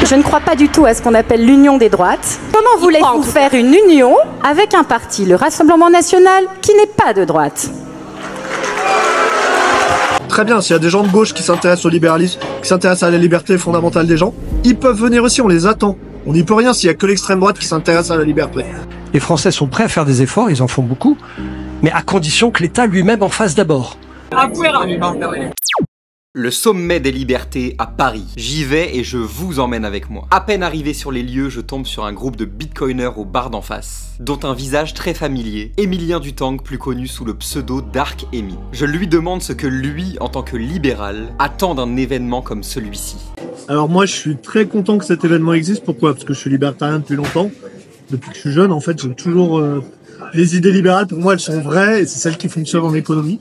Je ne crois pas du tout à ce qu'on appelle l'union des droites. Comment voulez-vous faire une union avec un parti, le Rassemblement national, qui n'est pas de droite? Très bien, s'il y a des gens de gauche qui s'intéressent au libéralisme, qui s'intéressent à la liberté fondamentale des gens, ils peuvent venir aussi, on les attend. On n'y peut rien s'il y a que l'extrême droite qui s'intéresse à la liberté. Les Français sont prêts à faire des efforts, ils en font beaucoup, mais à condition que l'État lui-même en fasse d'abord. Le sommet des libertés à Paris. J'y vais et je vous emmène avec moi. À peine arrivé sur les lieux, je tombe sur un groupe de bitcoiners au bar d'en face, dont un visage très familier, Émilien Dutangue, plus connu sous le pseudo Dark Amy. Je lui demande ce que lui, en tant que libéral, attend d'un événement comme celui-ci. Alors moi je suis très content que cet événement existe, pourquoi? Parce que je suis libertarien depuis longtemps. Depuis que je suis jeune, en fait, j'ai toujours... Les idées libérales, pour moi, elles sont vraies et c'est celles qui fonctionnent en économie.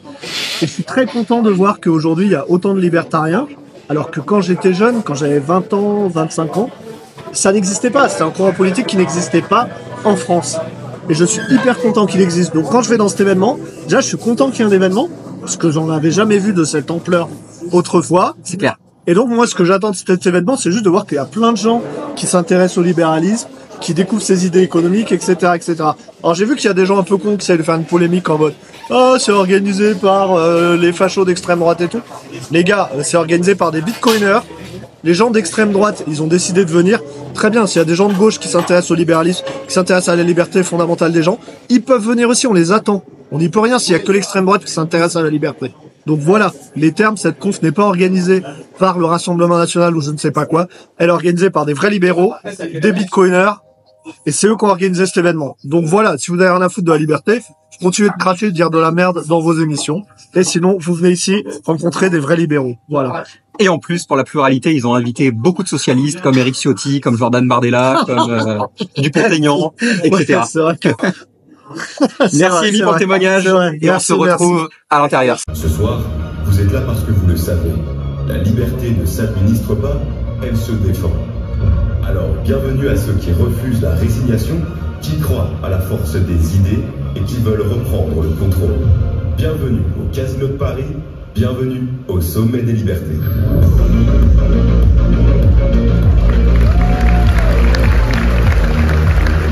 Et je suis très content de voir qu'aujourd'hui, il y a autant de libertariens, alors que quand j'étais jeune, quand j'avais 20 ans, 25 ans, ça n'existait pas. C'était un courant politique qui n'existait pas en France. Et je suis hyper content qu'il existe. Donc quand je vais dans cet événement, déjà, je suis content qu'il y ait un événement, parce que j'en avais jamais vu de cette ampleur autrefois. C'est clair. Et donc, moi, ce que j'attends de cet événement, c'est juste de voir qu'il y a plein de gens qui s'intéressent au libéralisme, qui découvrent ses idées économiques, etc., etc. Alors j'ai vu qu'il y a des gens un peu cons qui essayent de faire une polémique en mode « Oh, c'est organisé par les fachos d'extrême droite et tout ». Les gars, c'est organisé par des bitcoiners. Les gens d'extrême droite, ils ont décidé de venir. Très bien, s'il y a des gens de gauche qui s'intéressent au libéralisme, qui s'intéressent à la liberté fondamentale des gens, ils peuvent venir aussi, on les attend. On n'y peut rien s'il y a que l'extrême droite qui s'intéresse à la liberté. Donc voilà, les termes, cette conf n'est pas organisée par le Rassemblement national ou je ne sais pas quoi. Elle est organisée par des vrais libéraux, des bitcoiners, et c'est eux qui ont organisé cet événement. Donc voilà, si vous avez rien à foutre de la liberté, continuez de cracher, de dire de la merde dans vos émissions. Et sinon, vous venez ici rencontrer des vrais libéraux. Voilà. Et en plus, pour la pluralité, ils ont invité beaucoup de socialistes, comme Éric Ciotti, comme Jordan Bardella, comme Dupont-Aignan, etc. Ouais, c'est vrai que... Merci Émile pour le témoignage. Et on se retrouve à l'intérieur. Ce soir, vous êtes là parce que vous le savez. La liberté ne s'administre pas, elle se défend. Alors, bienvenue à ceux qui refusent la résignation, qui croient à la force des idées et qui veulent reprendre le contrôle. Bienvenue au Casino de Paris, bienvenue au sommet des libertés.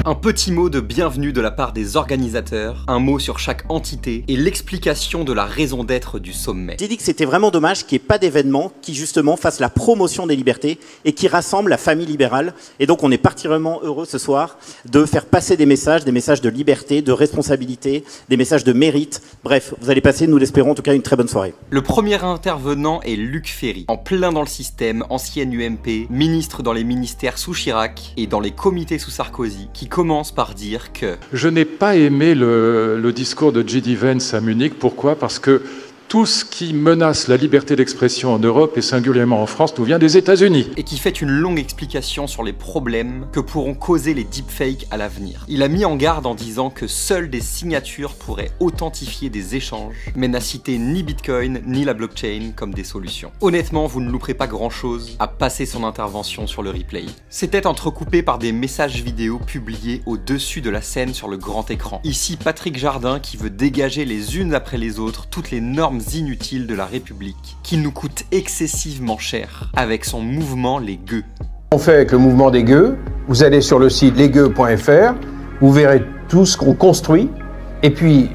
Un petit mot de bienvenue de la part des organisateurs, un mot sur chaque entité et l'explication de la raison d'être du sommet. J'ai dit que c'était vraiment dommage qu'il n'y ait pas d'événement qui justement fasse la promotion des libertés et qui rassemble la famille libérale. Et donc on est particulièrement heureux ce soir de faire passer des messages de liberté, de responsabilité, des messages de mérite. Bref, vous allez passer, nous l'espérons en tout cas, une très bonne soirée. Le premier intervenant est Luc Ferry, en plein dans le système, ancienne UMP, ministre dans les ministères sous Chirac et dans les comités sous Sarkozy, qui commence par dire que... Je n'ai pas aimé le discours de J.D. Vance à Munich. Pourquoi? Parce que tout ce qui menace la liberté d'expression en Europe et singulièrement en France nous vient des États-Unis. Et qui fait une longue explication sur les problèmes que pourront causer les deepfakes à l'avenir. Il a mis en garde en disant que seules des signatures pourraient authentifier des échanges, mais n'a cité ni Bitcoin ni la blockchain comme des solutions. Honnêtement, vous ne louperez pas grand-chose à passer son intervention sur le replay. C'était entrecoupé par des messages vidéo publiés au-dessus de la scène sur le grand écran. Ici, Patrick Jardin qui veut dégager les unes après les autres toutes les normes inutiles de la République, qui nous coûtent excessivement cher, avec son mouvement Les Gueux. On fait avec le mouvement des Gueux, vous allez sur le site lesgueux.fr, vous verrez tout ce qu'on construit, et puis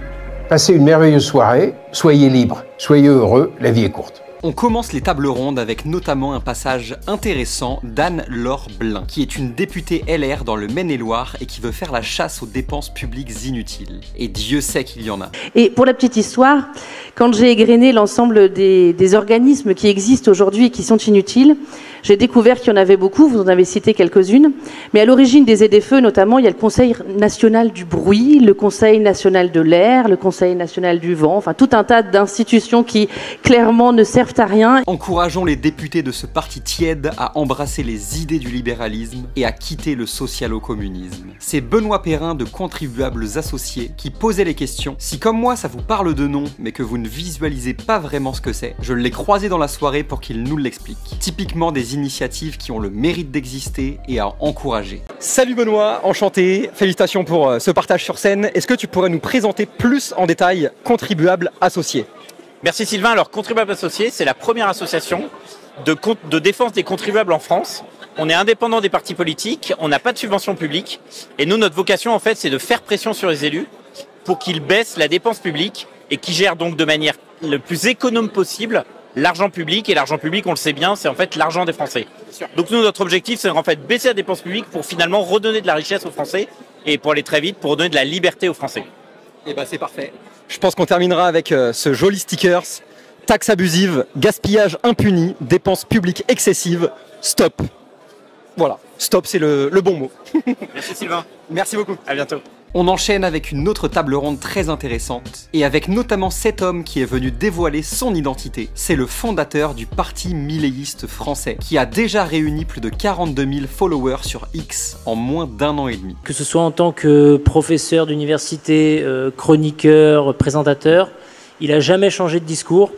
passez une merveilleuse soirée, soyez libres, soyez heureux, la vie est courte. On commence les tables rondes avec notamment un passage intéressant d'Anne-Laure Blin, qui est une députée LR dans le Maine-et-Loire et qui veut faire la chasse aux dépenses publiques inutiles. Et Dieu sait qu'il y en a. Et pour la petite histoire, quand j'ai égrené l'ensemble des organismes qui existent aujourd'hui et qui sont inutiles, j'ai découvert qu'il y en avait beaucoup, vous en avez cité quelques-unes, mais à l'origine des ZFE notamment, il y a le Conseil national du bruit, le Conseil national de l'air, le Conseil national du vent, enfin tout un tas d'institutions qui clairement ne servent à rien. Encourageons les députés de ce parti tiède à embrasser les idées du libéralisme et à quitter le socialo-communisme. C'est Benoît Perrin de Contribuables Associés qui posait les questions. Si comme moi ça vous parle de nom, mais que vous ne visualisez pas vraiment ce que c'est, je l'ai croisé dans la soirée pour qu'il nous l'explique. Typiquement des initiatives qui ont le mérite d'exister et à encourager. Salut Benoît, enchanté, félicitations pour ce partage sur scène. Est-ce que tu pourrais nous présenter plus en détail Contribuables Associés? Merci Sylvain. Alors Contribuables Associés, c'est la première association de défense des contribuables en France. On est indépendant des partis politiques, on n'a pas de subvention publique. Et nous, notre vocation, en fait, c'est de faire pression sur les élus pour qu'ils baissent la dépense publique et qu'ils gèrent donc de manière le plus économe possible l'argent public. Et l'argent public, on le sait bien, c'est en fait l'argent des Français. Donc nous, notre objectif, c'est en fait baisser la dépense publique pour finalement redonner de la richesse aux Français et pour aller très vite, pour redonner de la liberté aux Français. Et bah c'est parfait. Je pense qu'on terminera avec ce joli stickers. Taxes abusives, gaspillage impuni, dépenses publiques excessives, stop. Voilà, stop, c'est le bon mot. Merci Sylvain. Merci beaucoup. À bientôt. On enchaîne avec une autre table ronde très intéressante, et avec notamment cet homme qui est venu dévoiler son identité. C'est le fondateur du Parti milléiste français, qui a déjà réuni plus de 42 000 followers sur X en moins d'1 an et demi. Que ce soit en tant que professeur d'université, chroniqueur, présentateur, il n'a jamais changé de discours.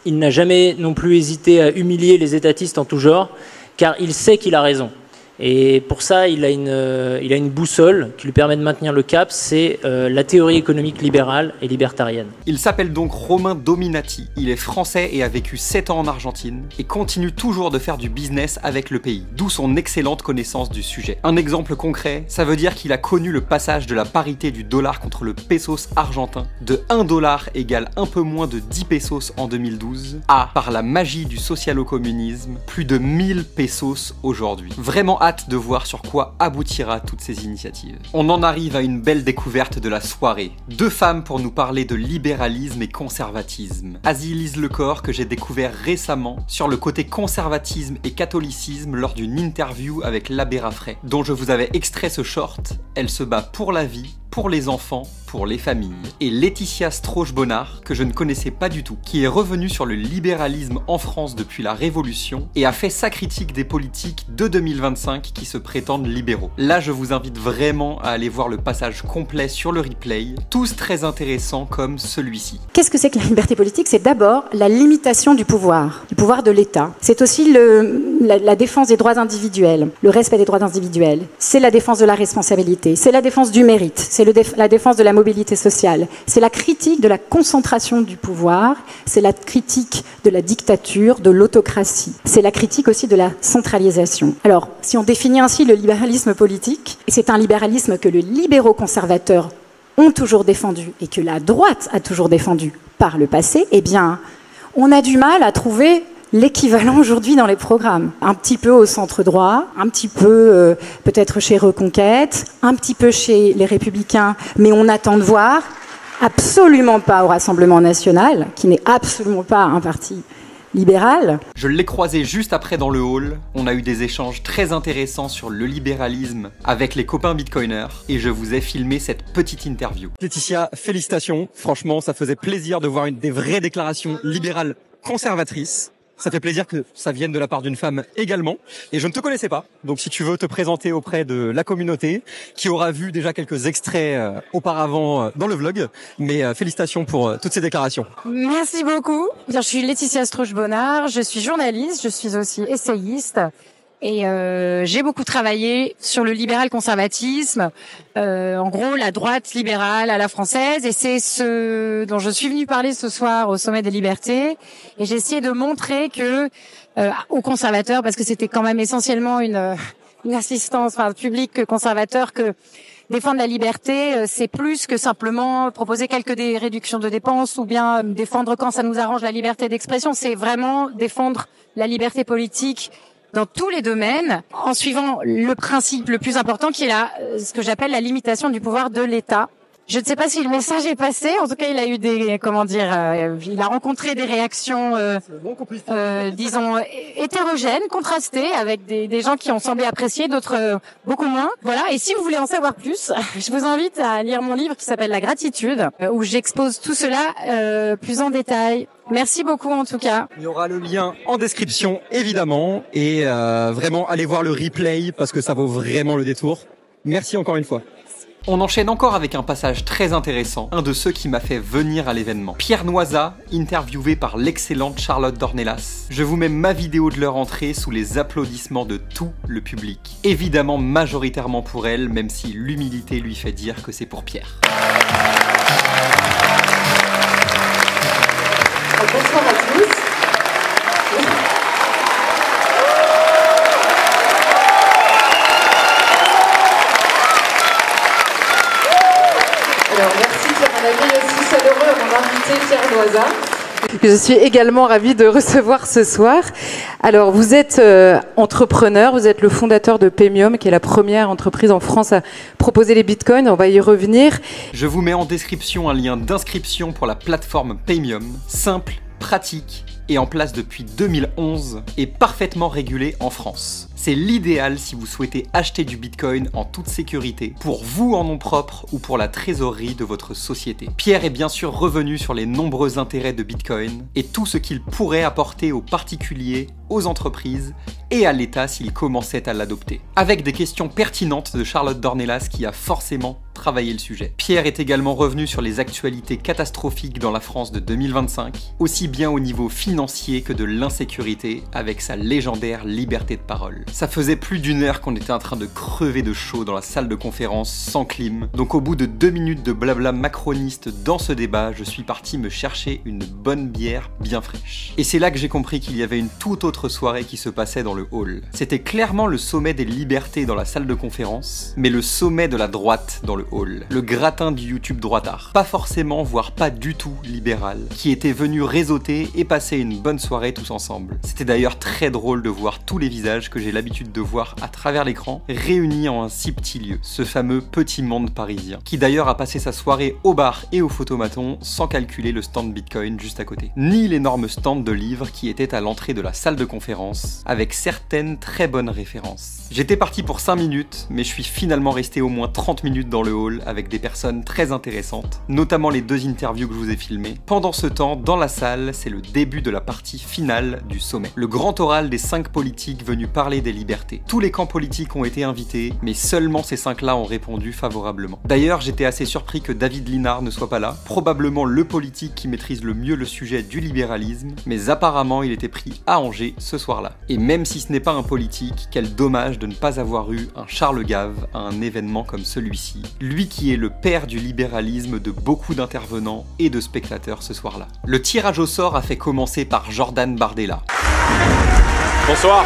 Il n'a jamais non plus hésité à humilier les étatistes en tout genre, car il sait qu'il a raison. Et pour ça, il a une boussole qui lui permet de maintenir le cap, c'est la théorie économique libérale et libertarienne. Il s'appelle donc Romain Dominati, il est français et a vécu 7 ans en Argentine, et continue toujours de faire du business avec le pays, d'où son excellente connaissance du sujet. Un exemple concret, ça veut dire qu'il a connu le passage de la parité du dollar contre le pesos argentin, de 1 dollar égale un peu moins de 10 pesos en 2012, à, par la magie du socialo-communisme, plus de 1000 pesos aujourd'hui. Vraiment hâte de voir sur quoi aboutira toutes ces initiatives. On en arrive à une belle découverte de la soirée. 2 femmes pour nous parler de libéralisme et conservatisme. Asie-Lise Lecor, que j'ai découvert récemment sur le côté conservatisme et catholicisme lors d'une interview avec l'abbé Raffray, dont je vous avais extrait ce short. Elle se bat pour la vie, pour les enfants, pour les familles. Et Laetitia Strauch-Bonnard, que je ne connaissais pas du tout, qui est revenue sur le libéralisme en France depuis la Révolution et a fait sa critique des politiques de 2025 qui se prétendent libéraux. Là, je vous invite vraiment à aller voir le passage complet sur le replay, tous très intéressants comme celui-ci. Qu'est-ce que c'est que la liberté politique? C'est d'abord la limitation du pouvoir de l'État. C'est aussi la défense des droits individuels, le respect des droits individuels. C'est la défense de la responsabilité, c'est la défense du mérite, c'est la défense de la mobilité sociale, c'est la critique de la concentration du pouvoir, c'est la critique de la dictature, de l'autocratie, c'est la critique aussi de la centralisation. Alors, si on définit ainsi le libéralisme politique, et c'est un libéralisme que les libéraux conservateurs ont toujours défendu et que la droite a toujours défendu par le passé, eh bien, on a du mal à trouver l'équivalent aujourd'hui dans les programmes. Un petit peu au centre droit, un petit peu peut-être chez Reconquête, un petit peu chez les Républicains, mais on attend de voir, absolument pas au Rassemblement national, qui n'est absolument pas un parti libéral. Je l'ai croisé juste après dans le hall, on a eu des échanges très intéressants sur le libéralisme avec les copains bitcoiners et je vous ai filmé cette petite interview. Laetitia, félicitations, franchement ça faisait plaisir de voir des vraies déclarations libérales conservatrices. Ça fait plaisir que ça vienne de la part d'une femme également. Et je ne te connaissais pas. Donc si tu veux te présenter auprès de la communauté, qui aura vu déjà quelques extraits auparavant dans le vlog. Mais félicitations pour toutes ces déclarations. Merci beaucoup. Je suis Laetitia Strauch-Bonnard. Je suis journaliste. Je suis aussi essayiste. Et j'ai beaucoup travaillé sur le libéral conservatisme, en gros la droite libérale à la française, et c'est ce dont je suis venue parler ce soir au Sommet des Libertés. Et j'ai essayé de montrer que aux conservateurs, parce que c'était quand même essentiellement une assistance publique conservateur, que défendre la liberté, c'est plus que simplement proposer quelques réductions de dépenses ou bien défendre quand ça nous arrange la liberté d'expression. C'est vraiment défendre la liberté politique dans tous les domaines, en suivant le principe le plus important qui est ce que j'appelle la limitation du pouvoir de l'État. Je ne sais pas si le message est passé. En tout cas, il a eu il a rencontré des réactions, disons, hétérogènes, contrastées, avec des gens qui ont semblé apprécier, d'autres beaucoup moins. Voilà. Et si vous voulez en savoir plus, je vous invite à lire mon livre qui s'appelle La Gratitude, où j'expose tout cela plus en détail. Merci beaucoup en tout cas. Il y aura le lien en description évidemment, et vraiment allez voir le replay parce que ça vaut vraiment le détour. Merci encore une fois. On enchaîne encore avec un passage très intéressant, un de ceux qui m'a fait venir à l'événement. Pierre Noisa, interviewé par l'excellente Charlotte Dornelas. Je vous mets ma vidéo de leur entrée sous les applaudissements de tout le public. Évidemment majoritairement pour elle, même si l'humilité lui fait dire que c'est pour Pierre. Bonsoir à tous. Alors, merci Pierre, un accueil aussi chaleureux à mon invité Pierre Loisa, que je suis également ravie de recevoir ce soir. Alors, vous êtes entrepreneur, vous êtes le fondateur de Paymium, qui est la première entreprise en France à proposer les bitcoins. On va y revenir. Je vous mets en description un lien d'inscription pour la plateforme Paymium, simple, pratique et en place depuis 2011 et parfaitement régulé en France. C'est l'idéal si vous souhaitez acheter du Bitcoin en toute sécurité, pour vous en nom propre ou pour la trésorerie de votre société. Pierre est bien sûr revenu sur les nombreux intérêts de Bitcoin et tout ce qu'il pourrait apporter aux particuliers, aux entreprises et à l'État s'il commençait à l'adopter. Avec des questions pertinentes de Charlotte Dornelas qui a forcément travaillé le sujet. Pierre est également revenu sur les actualités catastrophiques dans la France de 2025, aussi bien au niveau financier que de l'insécurité avec sa légendaire liberté de parole. Ça faisait plus d'1 heure qu'on était en train de crever de chaud dans la salle de conférence sans clim, donc au bout de 2 minutes de blabla macroniste dans ce débat, je suis parti me chercher une bonne bière bien fraîche. Et c'est là que j'ai compris qu'il y avait une toute autre soirée qui se passait dans le hall. C'était clairement le sommet des libertés dans la salle de conférence, mais le sommet de la droite dans le hall. Le gratin du YouTube droitard. Pas forcément, voire pas du tout libéral, qui était venu réseauter et passer une bonne soirée tous ensemble. C'était d'ailleurs très drôle de voir tous les visages que j'ai l'habitude de voir à travers l'écran, réunis en un si petit lieu, ce fameux petit monde parisien, qui d'ailleurs a passé sa soirée au bar et au photomaton sans calculer le stand Bitcoin juste à côté, ni l'énorme stand de livres qui était à l'entrée de la salle de conférence, avec certaines très bonnes références. J'étais parti pour 5 minutes, mais je suis finalement resté au moins 30 minutes dans le hall avec des personnes très intéressantes, notamment les 2 interviews que je vous ai filmées. Pendant ce temps, dans la salle, c'est le début de la partie finale du sommet. Le grand oral des 5 politiques venus parler des libertés. Tous les camps politiques ont été invités, mais seulement ces 5-là ont répondu favorablement. D'ailleurs, j'étais assez surpris que David Linard ne soit pas là, probablement le politique qui maîtrise le mieux le sujet du libéralisme, mais apparemment il était pris à Angers ce soir-là. Et même si ce n'est pas un politique, quel dommage de ne pas avoir eu un Charles Gave à un événement comme celui-ci, lui qui est le père du libéralisme de beaucoup d'intervenants et de spectateurs ce soir-là. Le tirage au sort a fait commencer par Jordan Bardella. Bonsoir.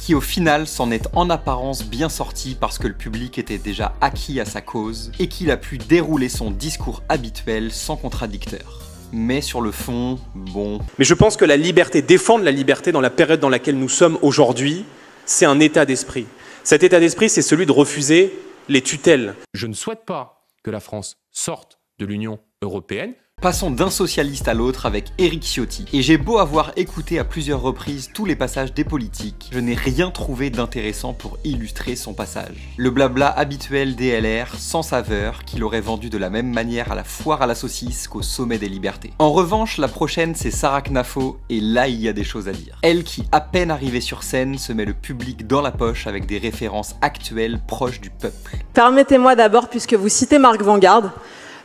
Qui au final s'en est en apparence bien sorti parce que le public était déjà acquis à sa cause et qu'il a pu dérouler son discours habituel sans contradicteur. Mais sur le fond, bon... Mais je pense que la liberté, défendre la liberté dans la période dans laquelle nous sommes aujourd'hui, c'est un état d'esprit. Cet état d'esprit, c'est celui de refuser les tutelles. Je ne souhaite pas que la France sorte de l'Union européenne. Passons d'un socialiste à l'autre avec Éric Ciotti. Et j'ai beau avoir écouté à plusieurs reprises tous les passages des politiques, je n'ai rien trouvé d'intéressant pour illustrer son passage. Le blabla habituel des LR, sans saveur, qu'il aurait vendu de la même manière à la foire à la saucisse qu'au sommet des libertés. En revanche, la prochaine c'est Sarah Knafo, et là il y a des choses à dire. Elle qui, à peine arrivée sur scène, se met le public dans la poche avec des références actuelles proches du peuple. Permettez-moi d'abord, puisque vous citez Marc Vanguard,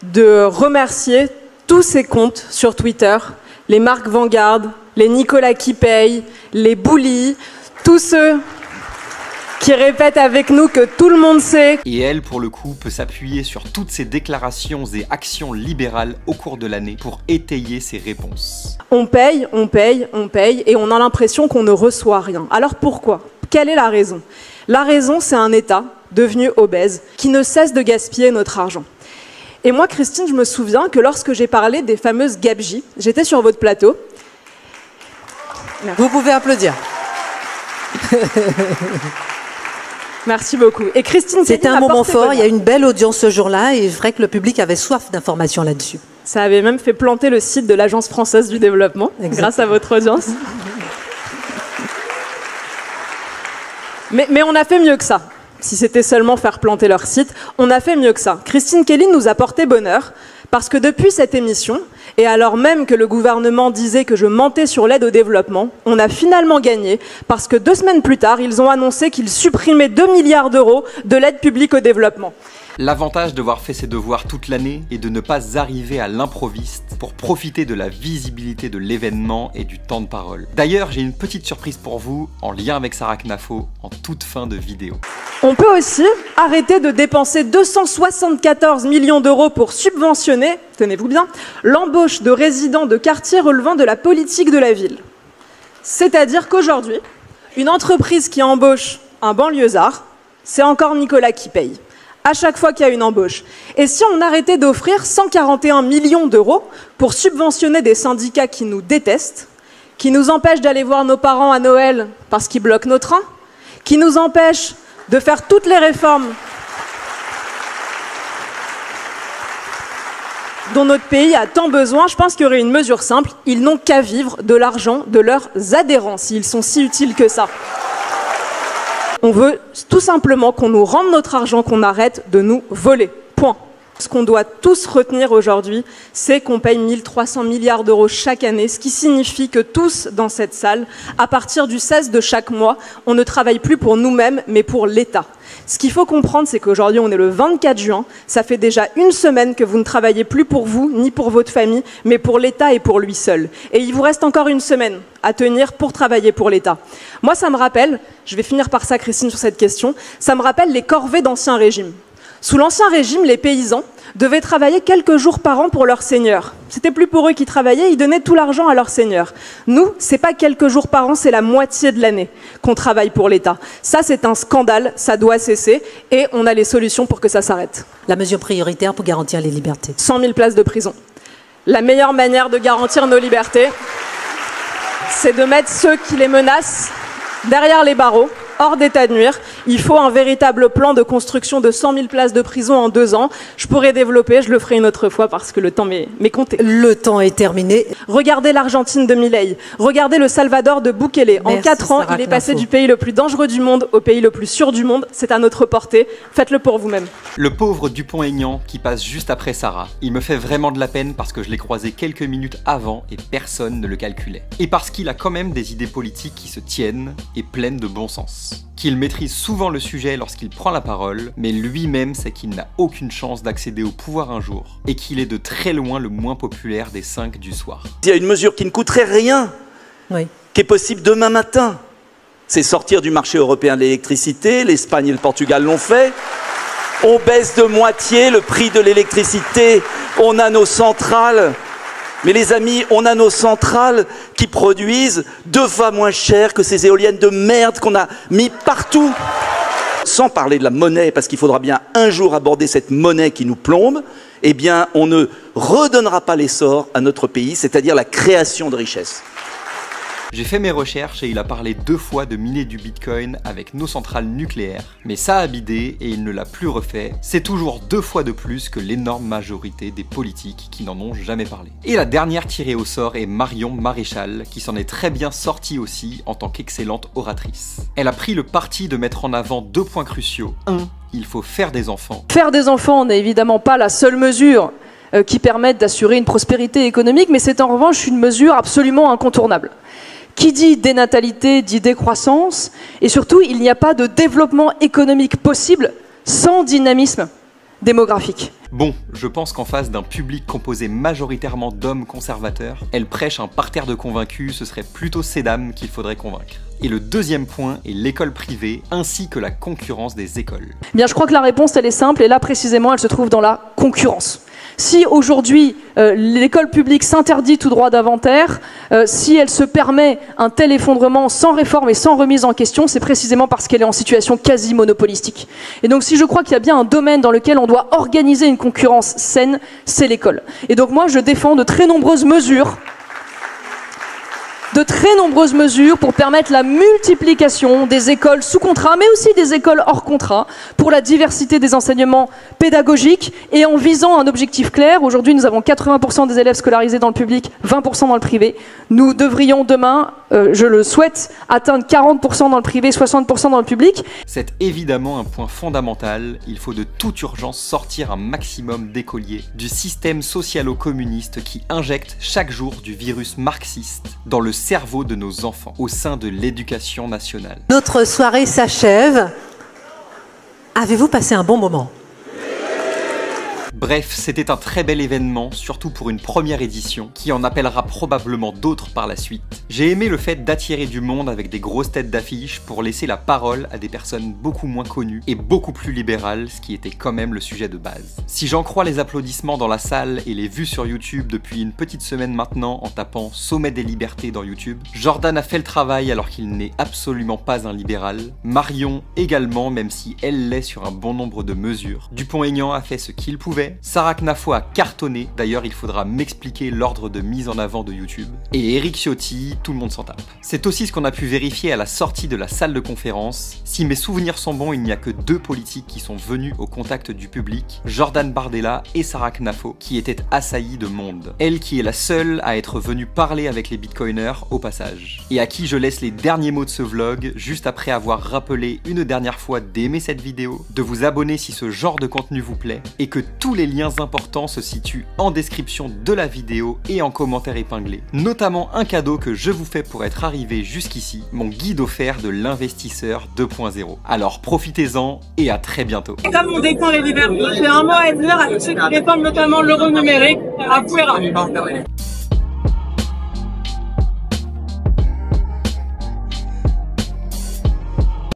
de remercier tous ces comptes sur Twitter, les Marc Vanguard, les Nicolas qui paye, les Bully, tous ceux qui répètent avec nous que tout le monde sait. Et elle, pour le coup, peut s'appuyer sur toutes ces déclarations et actions libérales au cours de l'année pour étayer ses réponses. On paye, on paye, on paye, et on a l'impression qu'on ne reçoit rien. Alors pourquoi? Quelle est la raison? La raison, c'est un État devenu obèse qui ne cesse de gaspiller notre argent. Et moi, Christine, je me souviens que lorsque j'ai parlé des fameuses gabegies, j'étais sur votre plateau. Vous pouvez applaudir. Merci beaucoup. Et Christine, c'était un moment fort, il y a une belle audience ce jour-là et je dirais que le public avait soif d'informations là-dessus. Ça avait même fait planter le site de l'Agence française du développement, grâce à votre audience. Mais on a fait mieux que ça. Si c'était seulement faire planter leur site, on a fait mieux que ça. Christine Kelly nous a porté bonheur, parce que depuis cette émission, et alors même que le gouvernement disait que je mentais sur l'aide au développement, on a finalement gagné, parce que 2 semaines plus tard, ils ont annoncé qu'ils supprimaient 2 milliards d'euros de l'aide publique au développement. L'avantage d'avoir fait ses devoirs toute l'année est de ne pas arriver à l'improviste pour profiter de la visibilité de l'événement et du temps de parole. D'ailleurs, j'ai une petite surprise pour vous en lien avec Sarah Knafo en toute fin de vidéo. On peut aussi arrêter de dépenser 274 millions d'euros pour subventionner, tenez-vous bien, l'embauche de résidents de quartiers relevant de la politique de la ville. C'est-à-dire qu'aujourd'hui, une entreprise qui embauche un banlieusard, c'est encore Nicolas qui paye. à chaque fois qu'il y a une embauche. Et si on arrêtait d'offrir 141 millions d'euros pour subventionner des syndicats qui nous détestent, qui nous empêchent d'aller voir nos parents à Noël parce qu'ils bloquent nos trains, qui nous empêchent de faire toutes les réformes dont notre pays a tant besoin, je pense qu'il y aurait une mesure simple. Ils n'ont qu'à vivre de l'argent de leurs adhérents, s'ils sont si utiles que ça. On veut tout simplement qu'on nous rende notre argent, qu'on arrête de nous voler. Point. Ce qu'on doit tous retenir aujourd'hui, c'est qu'on paye 1300 milliards d'euros chaque année, ce qui signifie que tous dans cette salle, à partir du 16 de chaque mois, on ne travaille plus pour nous-mêmes, mais pour l'État. Ce qu'il faut comprendre, c'est qu'aujourd'hui, on est le 24 juin, ça fait déjà une semaine que vous ne travaillez plus pour vous, ni pour votre famille, mais pour l'État et pour lui seul. Et il vous reste encore une semaine à tenir pour travailler pour l'État. Moi, ça me rappelle, je vais finir par ça, Christine, sur cette question, ça me rappelle les corvées d'Ancien Régime. Sous l'Ancien Régime, les paysans devaient travailler quelques jours par an pour leur seigneur. C'était plus pour eux qui travaillaient, ils donnaient tout l'argent à leur seigneur. Nous, c'est pas quelques jours par an, c'est la moitié de l'année qu'on travaille pour l'État. Ça, c'est un scandale, ça doit cesser et on a les solutions pour que ça s'arrête. La mesure prioritaire pour garantir les libertés. 100 000 places de prison. La meilleure manière de garantir nos libertés, c'est de mettre ceux qui les menacent derrière les barreaux, hors d'état de nuire. Il faut un véritable plan de construction de 100 000 places de prison en 2 ans. Je pourrais développer, je le ferai une autre fois parce que le temps m'est compté. Le temps est terminé. Regardez l'Argentine de Milei, regardez le Salvador de Bukele. En 4 ans, il est passé du pays le plus dangereux du monde au pays le plus sûr du monde. C'est à notre portée. Faites-le pour vous-même. Le pauvre Dupont-Aignan qui passe juste après Sarah, il me fait vraiment de la peine parce que je l'ai croisé quelques minutes avant et personne ne le calculait. Et parce qu'il a quand même des idées politiques qui se tiennent et pleines de bon sens. Qu'il maîtrise souvent le sujet lorsqu'il prend la parole, mais lui-même sait qu'il n'a aucune chance d'accéder au pouvoir un jour, et qu'il est de très loin le moins populaire des 5 du soir. Il y a une mesure qui ne coûterait rien, qui est possible demain matin. C'est sortir du marché européen de l'électricité, l'Espagne et le Portugal l'ont fait. On baisse de moitié le prix de l'électricité, on a nos centrales. Mais les amis, on a nos centrales qui produisent 2 fois moins cher que ces éoliennes de merde qu'on a mis partout. Sans parler de la monnaie, parce qu'il faudra bien un jour aborder cette monnaie qui nous plombe, eh bien, on ne redonnera pas l'essor à notre pays, c'est-à-dire la création de richesses. J'ai fait mes recherches et il a parlé 2 fois de miner du Bitcoin avec nos centrales nucléaires, mais ça a bidé et il ne l'a plus refait. C'est toujours 2 fois de plus que l'énorme majorité des politiques qui n'en ont jamais parlé. Et la dernière tirée au sort est Marion Maréchal, qui s'en est très bien sortie aussi en tant qu'excellente oratrice. Elle a pris le parti de mettre en avant 2 points cruciaux. 1. Il faut faire des enfants. Faire des enfants n'est évidemment pas la seule mesure qui permette d'assurer une prospérité économique, mais c'est en revanche une mesure absolument incontournable. Qui dit dénatalité dit décroissance, et surtout, il n'y a pas de développement économique possible sans dynamisme démographique. Bon, je pense qu'en face d'un public composé majoritairement d'hommes conservateurs, elle prêche un parterre de convaincus, ce serait plutôt ces dames qu'il faudrait convaincre. Et le deuxième point est l'école privée, ainsi que la concurrence des écoles. Bien, je crois que la réponse, elle est simple, et là, précisément, elle se trouve dans la concurrence. Si aujourd'hui l'école publique s'interdit tout droit d'inventaire, si elle se permet un tel effondrement sans réforme et sans remise en question, c'est précisément parce qu'elle est en situation quasi monopolistique. Et donc si je crois qu'il y a bien un domaine dans lequel on doit organiser une concurrence saine, c'est l'école. Et donc moi je défends de très nombreuses mesures pour permettre la multiplication des écoles sous contrat, mais aussi des écoles hors contrat, pour la diversité des enseignements pédagogiques et en visant un objectif clair. Aujourd'hui, nous avons 80% des élèves scolarisés dans le public, 20% dans le privé. Nous devrions demain, je le souhaite, atteindre 40% dans le privé, 60% dans le public. C'est évidemment un point fondamental. Il faut de toute urgence sortir un maximum d'écoliers du système socialo-communiste qui injecte chaque jour du virus marxiste dans le cerveau de nos enfants au sein de l'éducation nationale. Notre soirée s'achève. Avez-vous passé un bon moment ? Bref, c'était un très bel événement, surtout pour une première édition, qui en appellera probablement d'autres par la suite. J'ai aimé le fait d'attirer du monde avec des grosses têtes d'affiche pour laisser la parole à des personnes beaucoup moins connues et beaucoup plus libérales, ce qui était quand même le sujet de base. Si j'en crois les applaudissements dans la salle et les vues sur YouTube depuis une petite semaine maintenant en tapant Sommet des libertés dans YouTube, Jordan a fait le travail alors qu'il n'est absolument pas un libéral. Marion également, même si elle l'est sur un bon nombre de mesures. Dupont-Aignan a fait ce qu'il pouvait. Sarah Knafo a cartonné, d'ailleurs il faudra m'expliquer l'ordre de mise en avant de YouTube. Et Éric Ciotti, tout le monde s'en tape. C'est aussi ce qu'on a pu vérifier à la sortie de la salle de conférence. Si mes souvenirs sont bons, il n'y a que 2 politiques qui sont venus au contact du public, Jordan Bardella et Sarah Knafo, qui étaient assaillis de monde. Elle qui est la seule à être venue parler avec les bitcoiners au passage. Et à qui je laisse les derniers mots de ce vlog, juste après avoir rappelé une dernière fois d'aimer cette vidéo, de vous abonner si ce genre de contenu vous plaît, et que tous les liens importants se situent en description de la vidéo et en commentaire épinglé. Notamment un cadeau que je vous fais pour être arrivé jusqu'ici, mon guide offert de l'investisseur 2.0. Alors profitez-en et à très bientôt. Comme on défend les libertés, j'ai un mot à dire à ceux qui défendent notamment l'euro numérique, à Fouera.